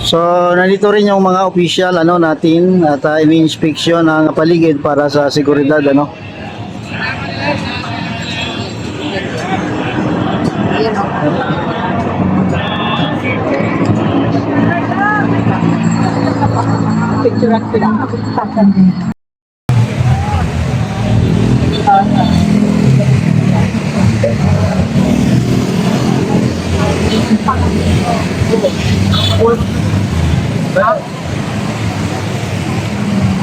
So, nandito rin yung mga official natin at ini-inspection ng paligid para sa seguridad Picture at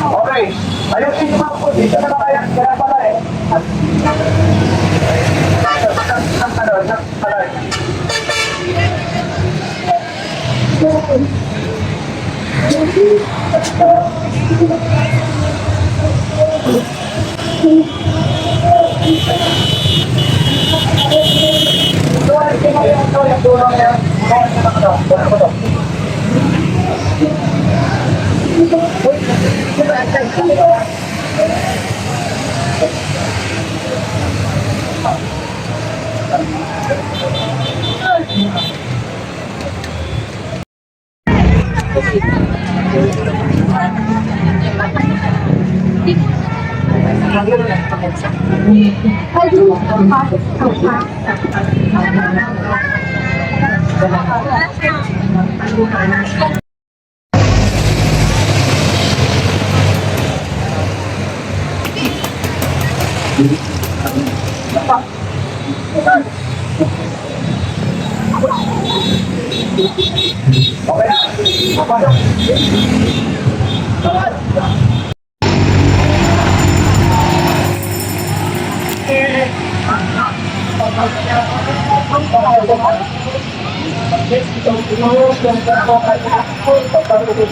Okay, ayusin mo po. Dito na kaya. Kaya pala eh.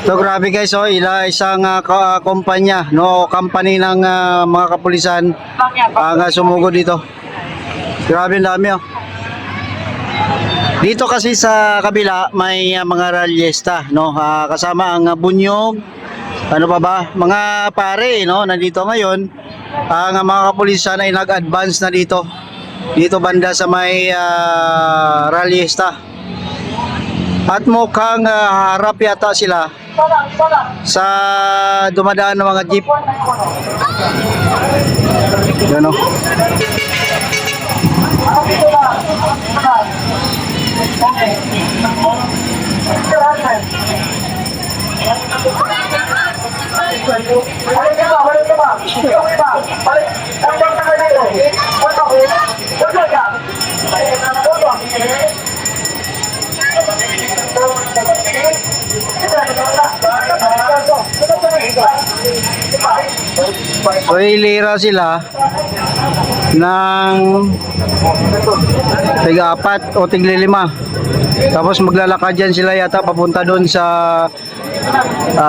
So grabe guys, isang kumpanya, company ng mga kapulisan ang sumugod dito. Grabe ang dami Dito kasi sa kabila may mga ralyesta, kasama ang bunyog, ano pa ba, mga pare, nandito ngayon. Ang mga kapulisan ay nag-advance na dito banda sa may ralyesta. At mukhang harap yata sila sa dumadaan ng mga jeep. Yan So ilira sila ng tig-apat o tig-lima. Tapos maglalakad dyan sila yata papunta doon sa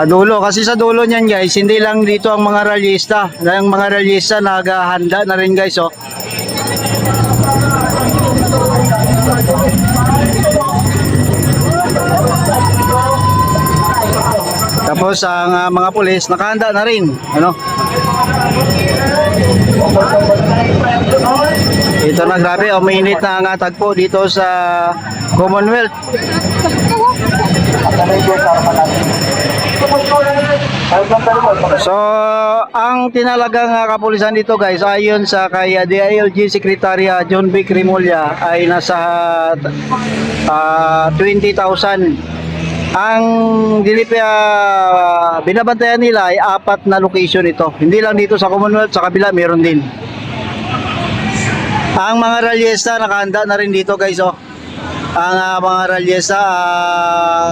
dulo. Kasi sa dulo niyan guys, hindi lang dito ang mga ralyista. Ang mga ralyista naghahanda na rin guys Tapos ang mga pulis nakahanda na rin, Ito na, grabe, uminit na ang tagpo dito sa Commonwealth. So, ang tinalagang kapulisan dito guys, ayon sa kay DILG Secretary John B. Crimolia ay nasa 20,000. Ang binabantayan nila ay 4 na location ito. Hindi lang dito sa Commonwealth, sa kabila meron din. Ang mga ralyesta nakahanda na rin dito guys Ang mga ralyesta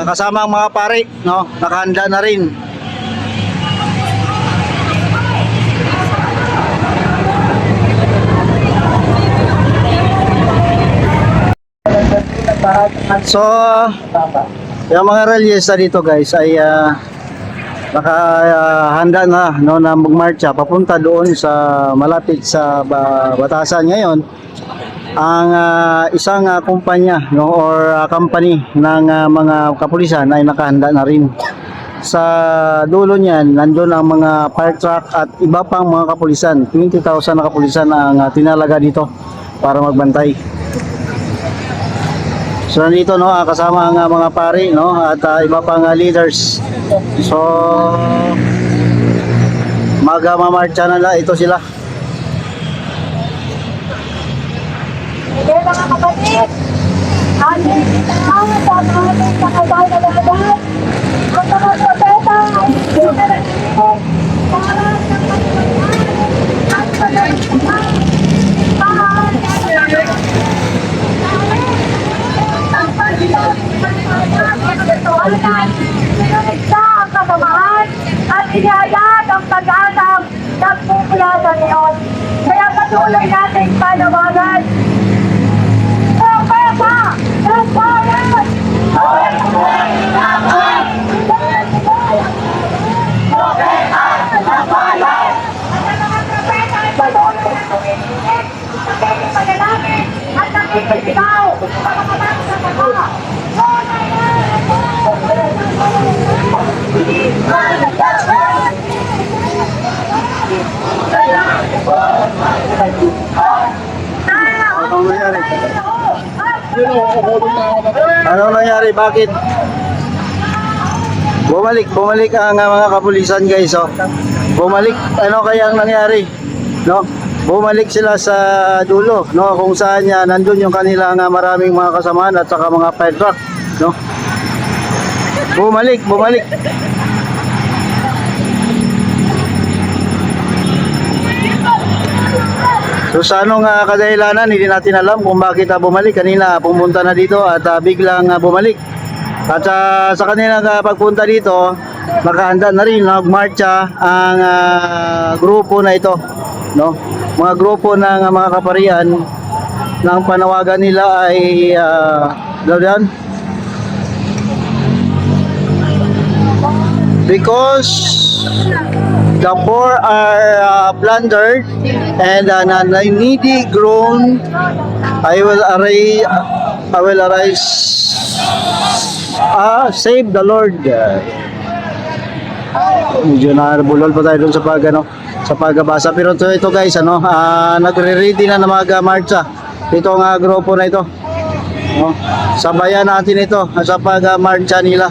kasama ang mga pare, nakahanda na rin. So, yung mga ralyesta dito guys ay nakahanda na na magmarcha papunta doon sa malapit sa Batasan. Ngayon ang isang kumpanya or company ng mga kapulisan ay nakahanda na rin. Sa dulo niyan nandoon ang mga fire truck at iba pang mga kapulisan. 20,000 na kapulisan ang tinalaga dito para magbantay. So nandito no, kasama ang mga pari no at iba pang leaders. So mamarcha na la ito sila. Sige mga kapatid, ating ang pag-ating sa kabay na lahat, ang mga propeta ay sinarating para sa pagkakas ang pagkakas ang pinagsa ang kasamahan at inihayag ang pag-asang nagpupula sa Diyos. Kaya patuloy nating panawagan. Propeta ng bayan! Propeta ng bayan! Ang mga propeta ay patuloy na tumitingin, nakikipagalangin at nakikisigaw sa mga sa mga. Anong nangyari? Anong nangyari? Bakit? Bumalik ang mga kapulisan guys, oh. Bumalik, ano kaya ang nangyari? No? Bumalik sila sa dulo, no? Kung saan nandun yung kanilang maraming mga kasamahan at saka mga fire truck, no? Bumalik. So sa anong kadahilanan, hindi natin alam kung bakit bumalik. Kanina pumunta na dito at biglang bumalik. At sa kanilang pagpunta dito, nakahanda na rin, nagmarcha ang grupo na ito, no? Mga grupo ng mga kaparian ng panawagan nila ay because the poor are plundered and the needy groan, I will arise, save the Lord. Medyo nabulol pa tayo dun sa pagbabasa, pero ito guys, nagre-ready na mag-marcha ito ang grupo na ito, no? Sabayan natin ito sa pag-marcha nila.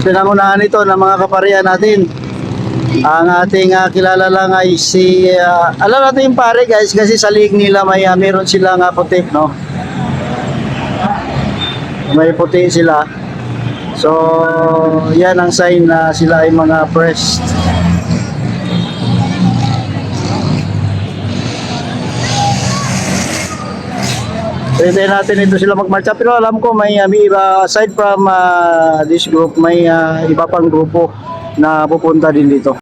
Pinangunahan ito ng mga kaparian natin. Ang ating kilala lang ay si alam natin yung pare guys, kasi sa league nila meron silang puti, no? May puti sila. So yan ang sign na sila ay mga pressed. Pwede natin ito sila magmarcha, pero alam ko may iba, aside from this group, may iba pang grupo na pupunta din dito.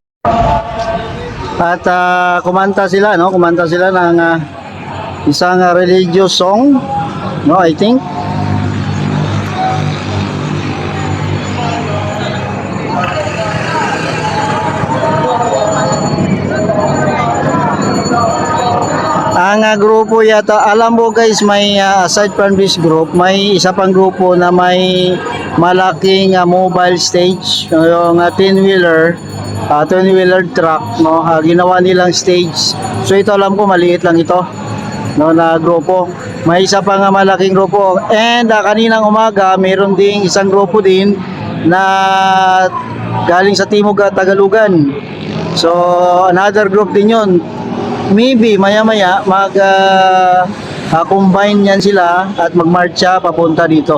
At kumanta sila, no? Kumanta sila ng isang religious song, no, I think. Ang grupo yata, alam mo guys, may aside from this group, may isa pang grupo na may malaking mobile stage, yung 10-wheeler truck, no? Ginawa nilang stage. So ito alam ko maliit lang ito, no, na grupo. May isa pang malaking grupo, and kaninang umaga mayroon ding isang grupo din na galing sa Timog at Tagalugan. So another group din yun. Maybe maya-maya combine yan sila at magmarcha papunta dito.